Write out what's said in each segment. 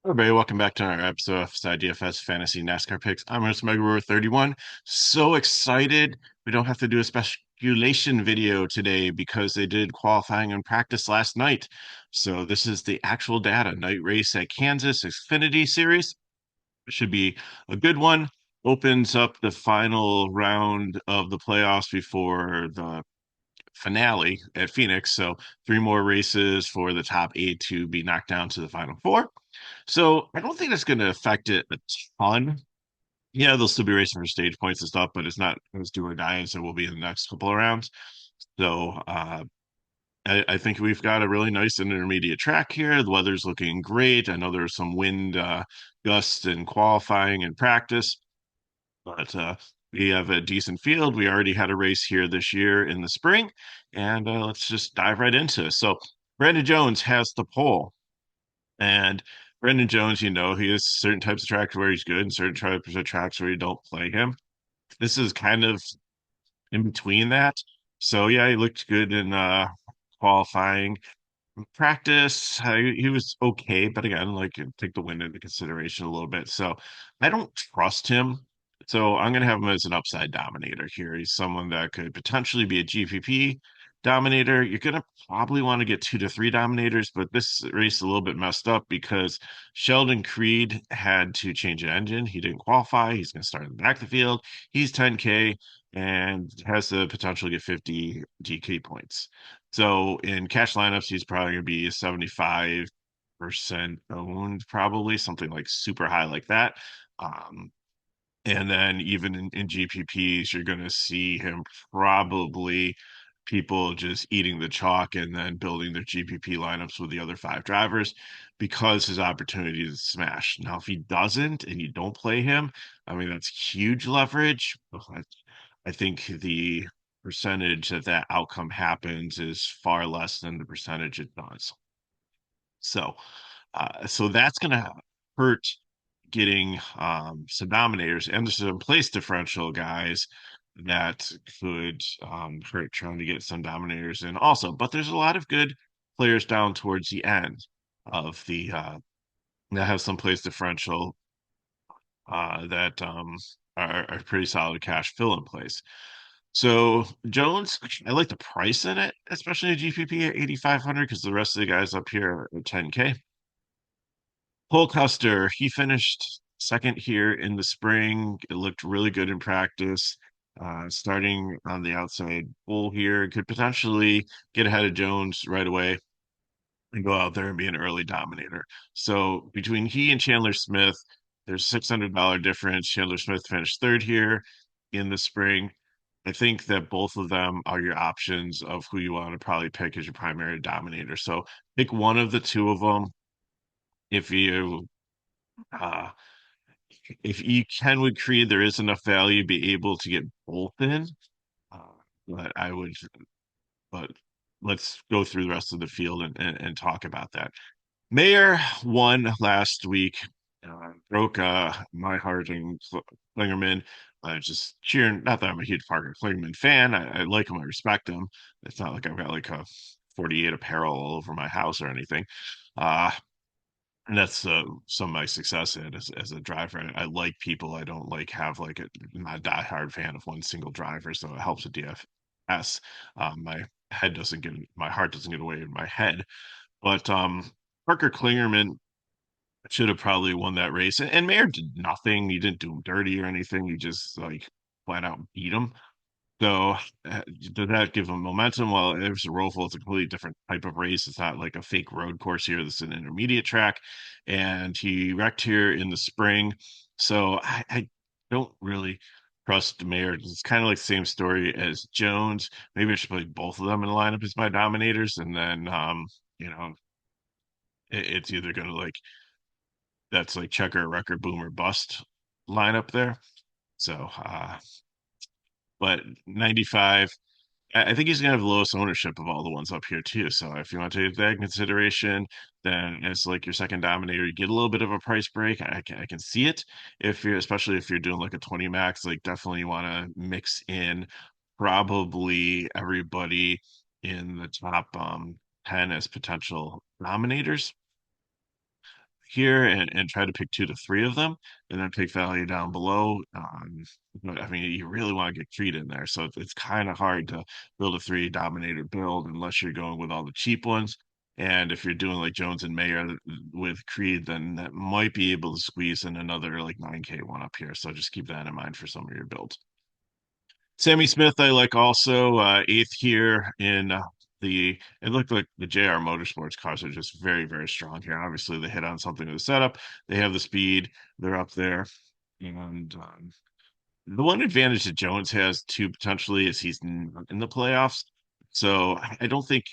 Everybody, welcome back to another episode of FSi DFS Fantasy NASCAR Picks. I'm Ernest Megaruler 31. So excited. We don't have to do a speculation video today because they did qualifying and practice last night. So this is the actual data. Night race at Kansas Xfinity Series. It should be a good one. Opens up the final round of the playoffs before the finale at Phoenix. So three more races for the top eight to be knocked down to the final four. So I don't think that's going to affect it a ton. Yeah, they'll still be racing for stage points and stuff, but it's not as do or die as it will be in the next couple of rounds. So I think we've got a really nice intermediate track here. The weather's looking great. I know there's some wind gusts in qualifying and practice, but we have a decent field. We already had a race here this year in the spring, and let's just dive right into it. So Brandon Jones has the pole. And Brendan Jones, he has certain types of tracks where he's good and certain types of tracks where you don't play him. This is kind of in between that. So yeah, he looked good in qualifying. Practice, he was okay, but again, like take the win into consideration a little bit. So I don't trust him. So I'm gonna have him as an upside dominator here. He's someone that could potentially be a GPP dominator. You're gonna probably want to get two to three dominators, but this race is a little bit messed up because Sheldon Creed had to change an engine. He didn't qualify. He's gonna start in the back of the field. He's 10K and has the potential to get 50 GK points. So in cash lineups, he's probably going to be 75% owned, probably something like super high like that. Um, and then even in GPPs, you're going to see him probably people just eating the chalk and then building their GPP lineups with the other five drivers because his opportunity to smash. Now, if he doesn't and you don't play him, I mean, that's huge leverage. I think the percentage that that outcome happens is far less than the percentage it does. So, so that's going to hurt getting some dominators and there's some place differential guys that could hurt trying to get some dominators in also. But there's a lot of good players down towards the end of the that have some place differential that are pretty solid cash fill in place. So Jones, I like the price in it, especially a GPP at 8,500 because the rest of the guys up here are 10K. Custer, he finished second here in the spring. It looked really good in practice. Starting on the outside pole here, could potentially get ahead of Jones right away and go out there and be an early dominator. So between he and Chandler Smith, there's $600 difference. Chandler Smith finished third here in the spring. I think that both of them are your options of who you want to probably pick as your primary dominator. So pick one of the two of them. If you uh if you can with Creed, there is enough value to be able to get both in. Uh, but I would but let's go through the rest of the field and talk about that. Mayor won last week, broke my heart and Klingerman. Just cheering. Not that I'm a huge Parker Klingerman fan. I like him. I respect him. It's not like I've got like a 48 apparel all over my house or anything. Uh, and that's some of my success in as a driver. I like people. I don't like have like I'm not a diehard fan of one single driver, so it helps with DFS. My head doesn't get my heart doesn't get away in my head. But Parker Klingerman should have probably won that race. And Mayer did nothing. He didn't do him dirty or anything. He just like flat out beat him. So did that give him momentum? Well, it was a Roval. It's a completely different type of race. It's not like a fake road course here. This is an intermediate track. And he wrecked here in the spring. So I don't really trust Mayer. It's kind of like the same story as Jones. Maybe I should play both of them in the lineup as my dominators. And then, you know, it's either going to like that's like checker, record, boom, or bust lineup there. So, but 95, I think he's gonna have the lowest ownership of all the ones up here too. So if you want to take that in consideration, then as like your second dominator, you get a little bit of a price break. I can see it if you're especially if you're doing like a 20 max, like definitely you want to mix in probably everybody in the top 10 as potential dominators here and try to pick two to three of them, and then pick value down below. But I mean, you really want to get Creed in there, so it's kind of hard to build a three dominator build unless you're going with all the cheap ones. And if you're doing like Jones and Mayer with Creed, then that might be able to squeeze in another like 9K one up here. So just keep that in mind for some of your builds. Sammy Smith, I like also eighth here in it looked like the JR Motorsports cars are just very, very strong here. Obviously, they hit on something with the setup. They have the speed. They're up there. And the one advantage that Jones has too potentially is he's not in the playoffs. So I don't think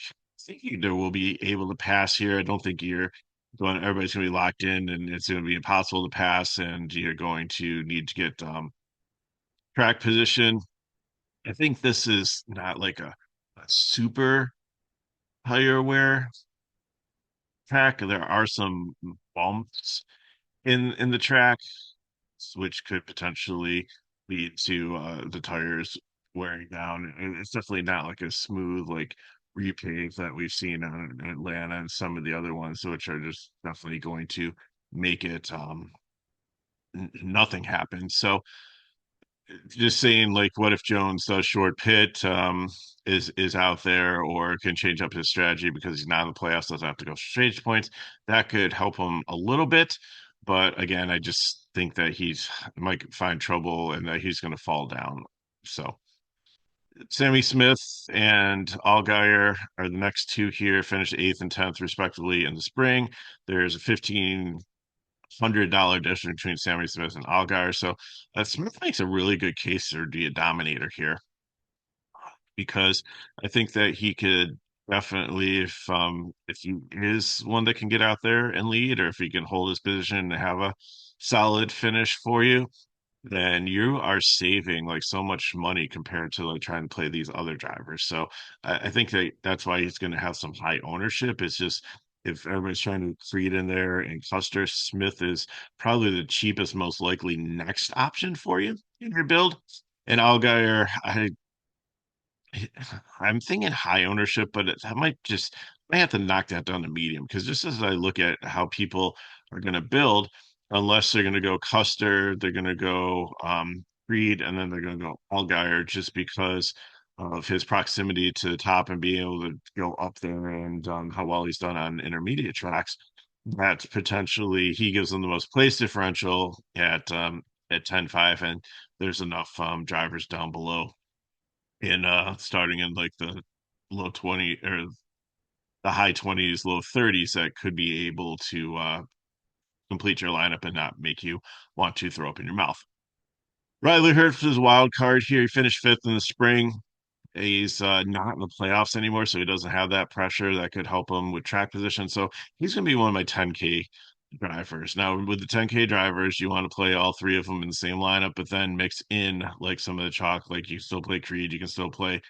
either will be able to pass here. I don't think everybody's gonna be locked in and it's gonna be impossible to pass, and you're going to need to get track position. I think this is not like a super higher wear track. There are some bumps in the track, which could potentially lead to the tires wearing down. And it's definitely not like a smooth like repave that we've seen on Atlanta and some of the other ones, which are just definitely going to make it nothing happen. So just saying, like, what if Jones does short pit, is out there or can change up his strategy because he's not in the playoffs, doesn't have to go straight points. That could help him a little bit. But again, I just think that he's might find trouble and that he's going to fall down. So Sammy Smith and Allgaier are the next two here, finished eighth and 10th respectively in the spring. There's a $1,500 difference between Sammy Smith and Allgaier. So Smith makes a really good case to be a dominator here because I think that he could definitely, if he is one that can get out there and lead, or if he can hold his position and have a solid finish for you, then you are saving like so much money compared to like trying to play these other drivers. So I think that that's why he's going to have some high ownership. It's just if everybody's trying to create in there and Custer, Smith is probably the cheapest, most likely next option for you in your build. And Allgaier, I'm thinking high ownership, but I might have to knock that down to medium because just as I look at how people are going to build, unless they're going to go Custer, they're going to go Reed, and then they're going to go Allgaier just because of his proximity to the top and being able to go up there and how well he's done on intermediate tracks. That potentially he gives them the most place differential at 10-5, and there's enough drivers down below in starting in like the low 20 or the high 20s, low 30s that could be able to complete your lineup and not make you want to throw up in your mouth. Riley Hurts is wild card here. He finished fifth in the spring. He's not in the playoffs anymore, so he doesn't have that pressure that could help him with track position. So he's going to be one of my 10K drivers. Now, with the 10K drivers, you want to play all three of them in the same lineup, but then mix in like some of the chalk. Like you still play Creed, you can still play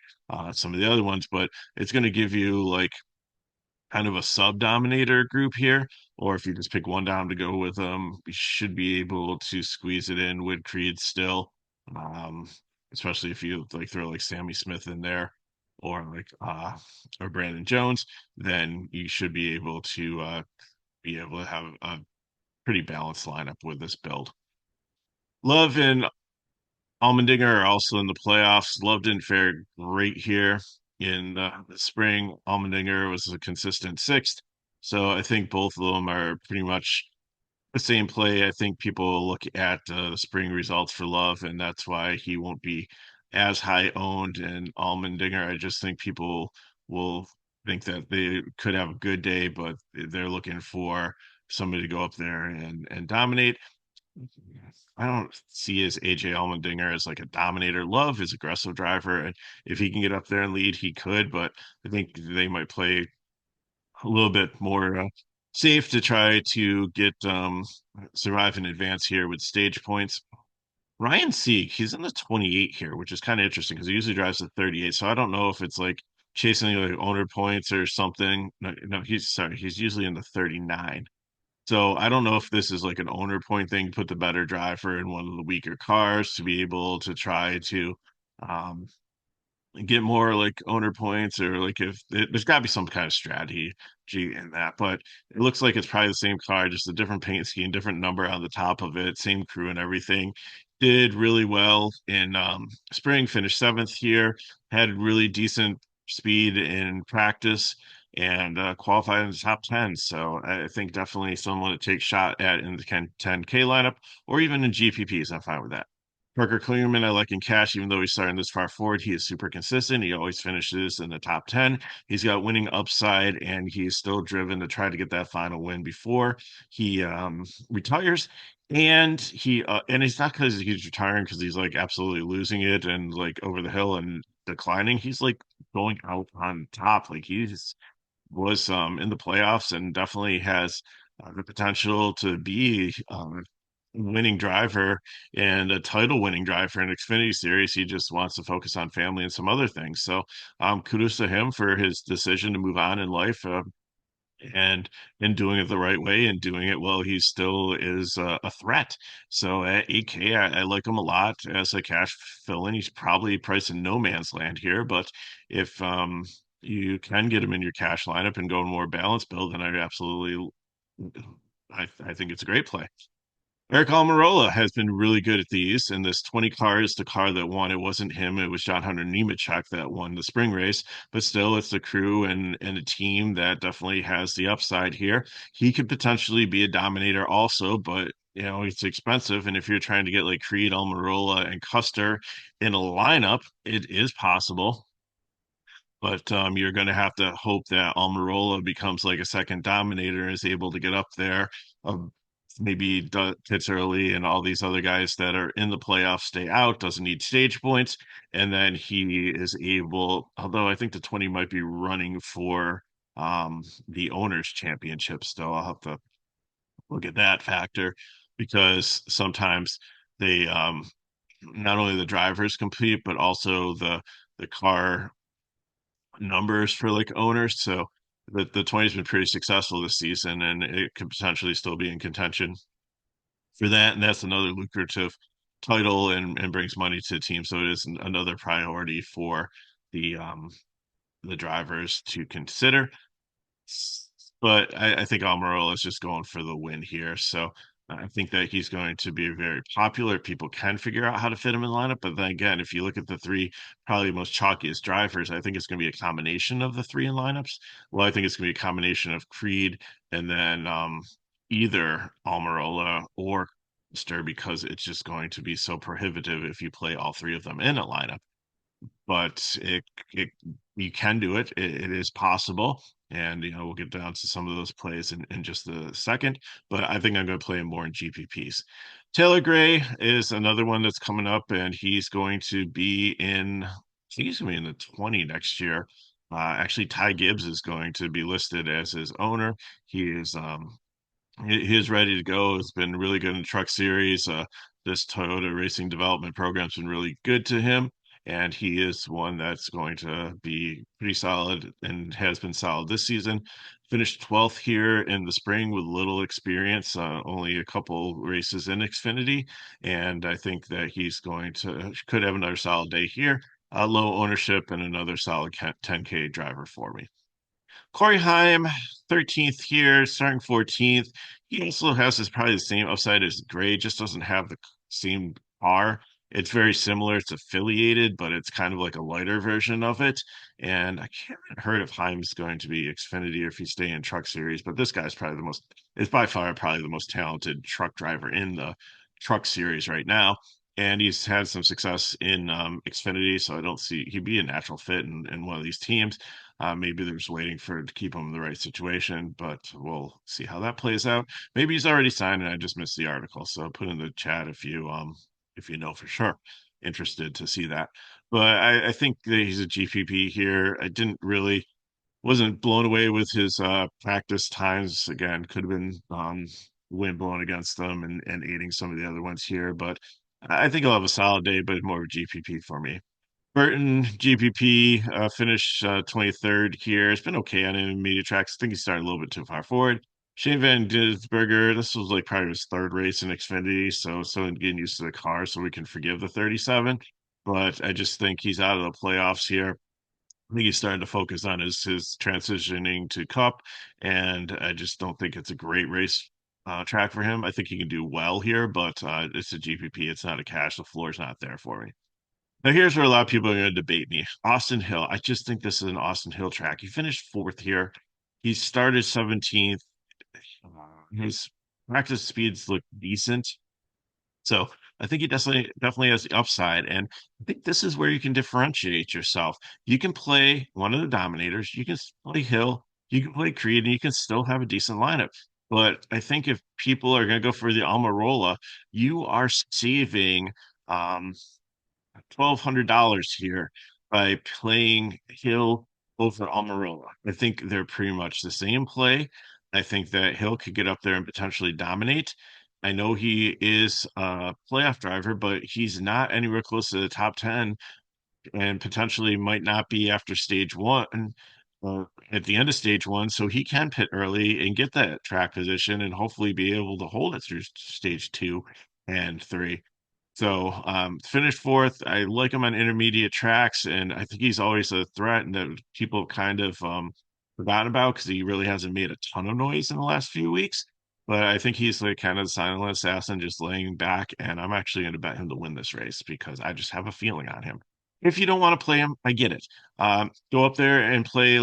some of the other ones, but it's going to give you like kind of a sub dominator group here. Or if you just pick one down to go with them, you should be able to squeeze it in with Creed still. Um, Especially if you like throw like Sammy Smith in there or like or Brandon Jones, then you should be able to have a pretty balanced lineup with this build. Love and Allmendinger are also in the playoffs. Love didn't fare great here in the spring. Allmendinger was a consistent sixth. So I think both of them are pretty much the same play. I think people will look at the spring results for Love, and that's why he won't be as high owned. And Allmendinger, I just think people will think that they could have a good day, but they're looking for somebody to go up there and dominate. I don't see as AJ Allmendinger as like a dominator. Love is aggressive driver, and if he can get up there and lead, he could. But I think they might play a little bit more safe to try to get survive in advance here with stage points. Ryan Sieg, he's in the 28 here, which is kind of interesting because he usually drives the 38. So I don't know if it's like chasing like owner points or something. No, no, he's usually in the 39. So I don't know if this is like an owner point thing, put the better driver in one of the weaker cars to be able to try to um get more like owner points, or like if there's got to be some kind of strategy in that. But it looks like it's probably the same car, just a different paint scheme, different number on the top of it, same crew and everything. Did really well in spring, finished seventh here, had really decent speed in practice, and qualified in the top 10. So I think definitely someone to take shot at in the 10K lineup, or even in GPPs. I'm fine with that. Parker Kligerman, I like in cash, even though he's starting this far forward. He is super consistent. He always finishes in the top 10. He's got winning upside, and he's still driven to try to get that final win before he retires. And it's not because he's retiring because he's like absolutely losing it and like over the hill and declining. He's like going out on top. Like he's was in the playoffs and definitely has the potential to be winning driver and a title winning driver in Xfinity Series. He just wants to focus on family and some other things. So kudos to him for his decision to move on in life. And doing it the right way and doing it while he still is a threat. So at 8K, I like him a lot as a cash fill-in. He's probably priced in no man's land here, but if you can get him in your cash lineup and go more balanced build, then I think it's a great play. Eric Almirola has been really good at these, and this 20 car is the car that won. It wasn't him; it was John Hunter Nemechek that won the spring race. But still, it's the crew and a team that definitely has the upside here. He could potentially be a dominator also, but it's expensive. And if you're trying to get like Creed, Almirola, and Custer in a lineup, it is possible. But you're going to have to hope that Almirola becomes like a second dominator and is able to get up there. Um, Maybe Pitts early and all these other guys that are in the playoffs stay out, doesn't need stage points. And then he is able, although I think the 20 might be running for the owners championship still. I'll have to look at that factor because sometimes they not only the drivers compete, but also the car numbers for like owners. So the 20's been pretty successful this season, and it could potentially still be in contention for that. And that's another lucrative title and brings money to the team. So it is another priority for the um the drivers to consider. But I think Almirola is just going for the win here. So I think that he's going to be very popular. People can figure out how to fit him in the lineup. But then again, if you look at the three probably most chalkiest drivers, I think it's going to be a combination of the three in lineups. Well, I think it's going to be a combination of Creed and then either Almirola or Stir, because it's just going to be so prohibitive if you play all three of them in a lineup. But it you can do it. It is possible. And we'll get down to some of those plays in just a second. But I think I'm going to play him more in GPPs. Taylor Gray is another one that's coming up, and he's going to be in. I think he's going to be in the 20 next year. Actually, Ty Gibbs is going to be listed as his owner. He is he's ready to go. Has been really good in the truck series. This Toyota Racing Development Program's been really good to him, and he is one that's going to be pretty solid and has been solid this season. Finished 12th here in the spring with little experience, only a couple races in Xfinity, and I think that he's going to could have another solid day here. Low ownership and another solid 10K driver for me. Corey Heim, 13th here, starting 14th. He also has this probably the same upside as Gray, just doesn't have the same car. It's very similar. It's affiliated, but it's kind of like a lighter version of it. And I can't heard if Heim's going to be Xfinity or if he's staying in Truck Series, but this guy's probably is by far probably the most talented truck driver in the Truck Series right now. And he's had some success in Xfinity, so I don't see he'd be a natural fit in one of these teams. Maybe they're just waiting for to keep him in the right situation, but we'll see how that plays out. Maybe he's already signed and I just missed the article. So put in the chat if you know for sure. Interested to see that. But I think that he's a GPP here. I didn't really wasn't blown away with his practice times. Again, could have been wind blowing against them and aiding some of the other ones here. But I think I'll have a solid day, but more of a GPP for me. Burton GPP finished 23rd here. It's been okay on intermediate tracks. I think he started a little bit too far forward. Shane Van Gisberger, this was like probably his third race in Xfinity, so getting used to the car, so we can forgive the 37. but I just think he's out of the playoffs here. I think he's starting to focus on his transitioning to Cup, and I just don't think it's a great race track for him. I think he can do well here, but it's a GPP. It's not a cash. The floor's not there for me. Now, here's where a lot of people are going to debate me. Austin Hill. I just think this is an Austin Hill track. He finished fourth here. He started 17th. His practice speeds look decent. So I think he definitely has the upside. And I think this is where you can differentiate yourself. You can play one of the dominators, you can play Hill, you can play Creed, and you can still have a decent lineup. But I think if people are going to go for the Almirola, you are saving um, $1,200 here by playing Hill over Almirola. I think they're pretty much the same play. I think that Hill could get up there and potentially dominate. I know he is a playoff driver, but he's not anywhere close to the top 10 and potentially might not be after stage one or at the end of stage one. So he can pit early and get that track position and hopefully be able to hold it through stage two and three. So finished fourth. I like him on intermediate tracks, and I think he's always a threat and that people kind of forgotten about because he really hasn't made a ton of noise in the last few weeks. But I think he's like kind of the silent assassin, just laying back, and I'm actually going to bet him to win this race because I just have a feeling on him. If you don't want to play him, I get it. Go up there and play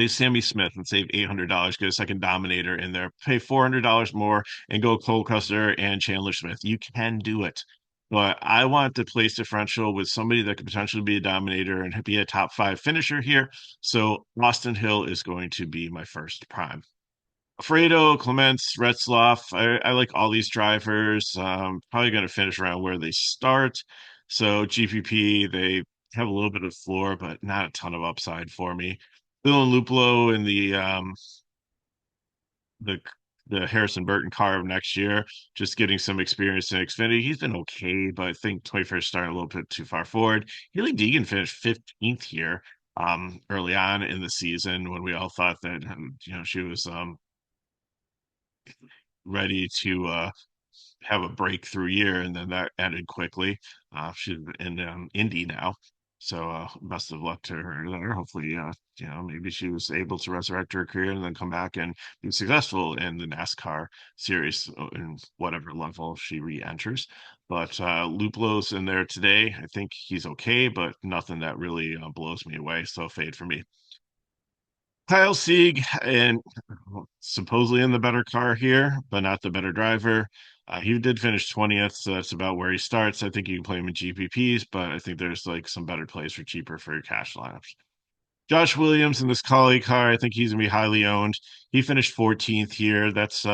Sammy Smith and save $800, get a second Dominator in there, pay $400 more and go Cole Custer and Chandler Smith. You can do it. But I want the place differential with somebody that could potentially be a Dominator and be a top five finisher here. So Austin Hill is going to be my first prime. Fredo, Clements, Retzloff. I like all these drivers. Probably going to finish around where they start. So GPP, they have a little bit of floor, but not a ton of upside for me. Bill and Luplo in the the Harrison Burton car of next year, just getting some experience in Xfinity. He's been okay, but I think 21st started a little bit too far forward. Haley Deegan finished 15th here early on in the season when we all thought that she was ready to have a breakthrough year, and then that ended quickly. She's in Indy now, so best of luck to her there. Hopefully, maybe she was able to resurrect her career and then come back and be successful in the NASCAR series in whatever level she re-enters. But Luplo's in there today. I think he's okay, but nothing that really blows me away. So fade for me. Kyle Sieg and supposedly in the better car here, but not the better driver. He did finish 20th, so that's about where he starts. I think you can play him in GPPs, but I think there's like some better plays for cheaper for your cash lineups. Josh Williams in this colleague car, I think he's gonna be highly owned. He finished 14th here. That's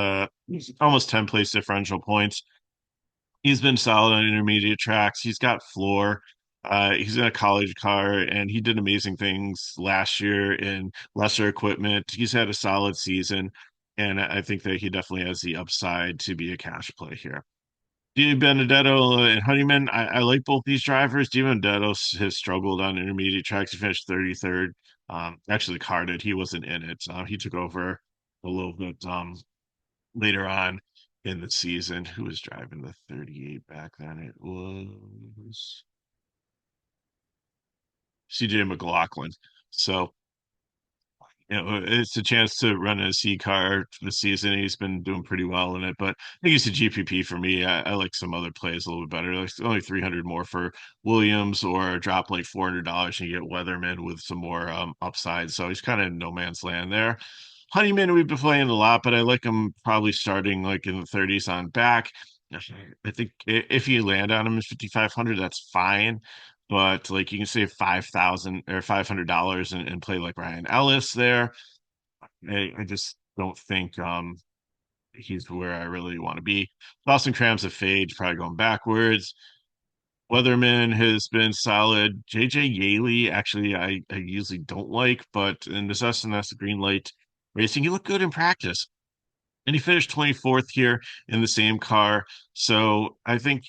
almost 10 place differential points. He's been solid on intermediate tracks. He's got floor. He's in a college car, and he did amazing things last year in lesser equipment. He's had a solid season, and I think that he definitely has the upside to be a cash play here. Di Benedetto and Honeyman, I like both these drivers. Di Benedetto has struggled on intermediate tracks. He finished 33rd. Actually, the car did. He wasn't in it. He took over a little bit later on in the season. Who was driving the 38 back then? It was CJ McLaughlin. So, it's a chance to run a C car for the season. He's been doing pretty well in it, but I think he's a GPP for me. I like some other plays a little bit better. Like only 300 more for Williams, or drop like $400 and you get Weatherman with some more upside. So he's kind of in no man's land there. Honeyman, we've been playing a lot, but I like him probably starting like in the 30s on back. I think if you land on him in 5,500, that's fine. But like you can save 5,000 or $500 and play like Ryan Ellis there. I just don't think he's where I really want to be. Boston Crab's a fade, probably going backwards. Weatherman has been solid. JJ Yaley, actually, I usually don't like, but in this SNS green light racing, he looked good in practice. And he finished 24th here in the same car. So I think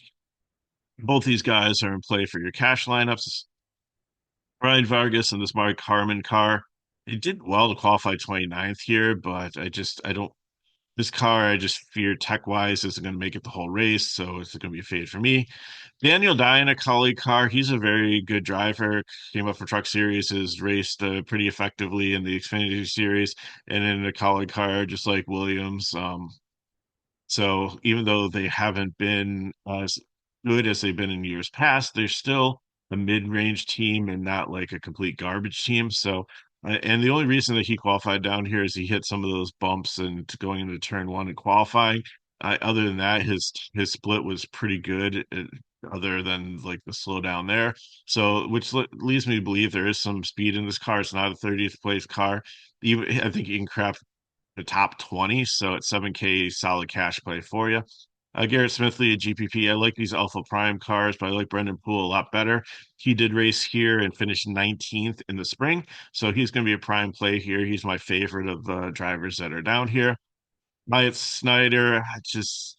both these guys are in play for your cash lineups. Brian Vargas and this Mark Harmon car. He did well to qualify 29th here, but I don't. This car, I just fear tech wise isn't going to make it the whole race, so it's going to be a fade for me. Daniel Dye in a colleague car, he's a very good driver. Came up for Truck Series, has raced pretty effectively in the Xfinity Series, and in a colleague car, just like Williams. So even though they haven't been as good as they've been in years past, they're still a mid-range team and not like a complete garbage team. So, and the only reason that he qualified down here is he hit some of those bumps and going into turn one and qualifying. Other than that, his split was pretty good. Other than like the slowdown there, so which leads me to believe there is some speed in this car. It's not a 30th place car. Even I think you can craft the top 20. So it's 7K solid cash play for you. Garrett Smithley at GPP. I like these Alpha Prime cars, but I like Brendan Poole a lot better. He did race here and finished 19th in the spring. So he's going to be a prime play here. He's my favorite of the drivers that are down here. Wyatt Snyder,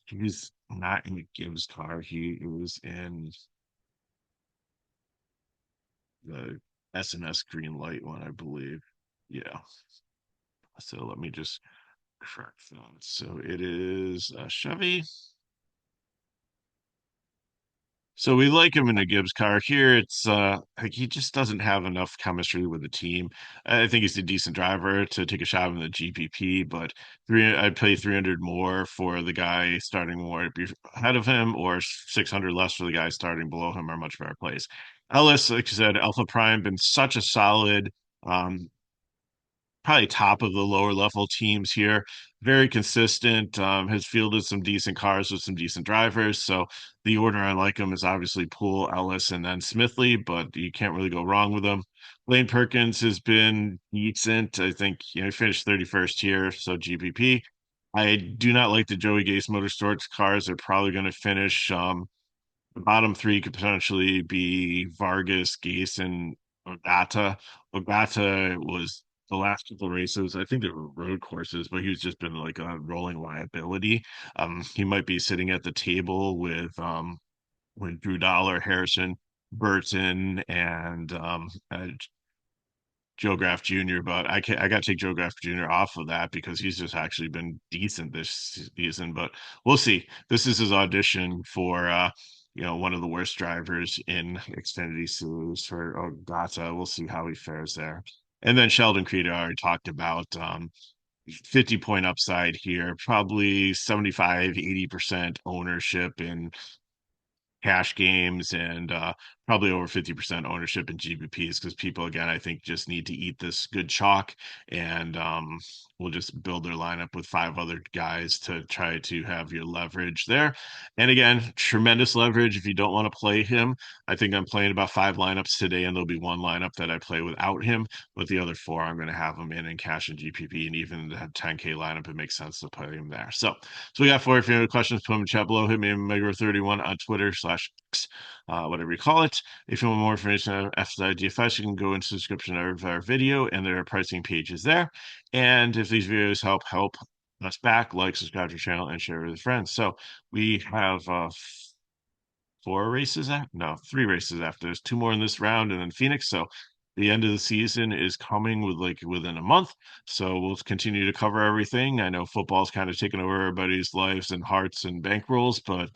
he's not in Gibbs' car. He was in the SNS green light one, I believe. Yeah. So let me just correct that. So it is Chevy. So we like him in a Gibbs car. Here it's like he just doesn't have enough chemistry with the team. I think he's a decent driver to take a shot in the GPP, but three I'd pay 300 more for the guy starting more ahead of him, or 600 less for the guy starting below him are much better plays. Ellis, like I said, Alpha Prime been such a solid um probably top of the lower level teams here. Very consistent. Has fielded some decent cars with some decent drivers. So the order I like him is obviously Poole, Ellis, and then Smithley, but you can't really go wrong with them. Lane Perkins has been decent. I think he finished 31st here, so GPP. I do not like the Joey Gase Motorsports cars. They're probably going to finish. The bottom three could potentially be Vargas, Gase, and Ogata. Ogata was the last couple of races. I think they were road courses, but he's just been like a rolling liability. He might be sitting at the table with Drew Dollar, Harrison, Burton, and Joe Graff Jr., but I got to take Joe Graff Jr. off of that because he's just actually been decent this season. But we'll see. This is his audition for one of the worst drivers in Xfinity Series for Ogata. We'll see how he fares there. And then Sheldon Creed I already talked about 50 point upside here, probably 75-80% ownership in cash games and probably over 50% ownership in GBPs because people again I think just need to eat this good chalk and we'll just build their lineup with five other guys to try to have your leverage there. And again, tremendous leverage if you don't want to play him. I think I'm playing about five lineups today and there'll be one lineup that I play without him, but the other four I'm going to have him in cash and GPP, and even the 10K lineup it makes sense to play him there. So we got four. If you have any questions, put them in the chat below. Hit me Megro31 on Twitter /X, whatever you call it. If you want more information on FSi DFS, you can go into the description of our video, and there are pricing pages there. And if these videos help us back, like, subscribe to our channel, and share with friends. So we have four races after, no, three races after. There's two more in this round, and then Phoenix. So the end of the season is coming within a month. So we'll continue to cover everything. I know football's kind of taken over everybody's lives and hearts and bankrolls, but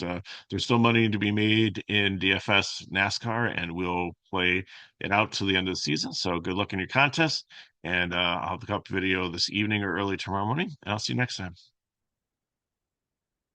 there's still money to be made in DFS NASCAR, and we'll play it out to the end of the season. So good luck in your contest, and I'll have a video this evening or early tomorrow morning, and I'll see you next time.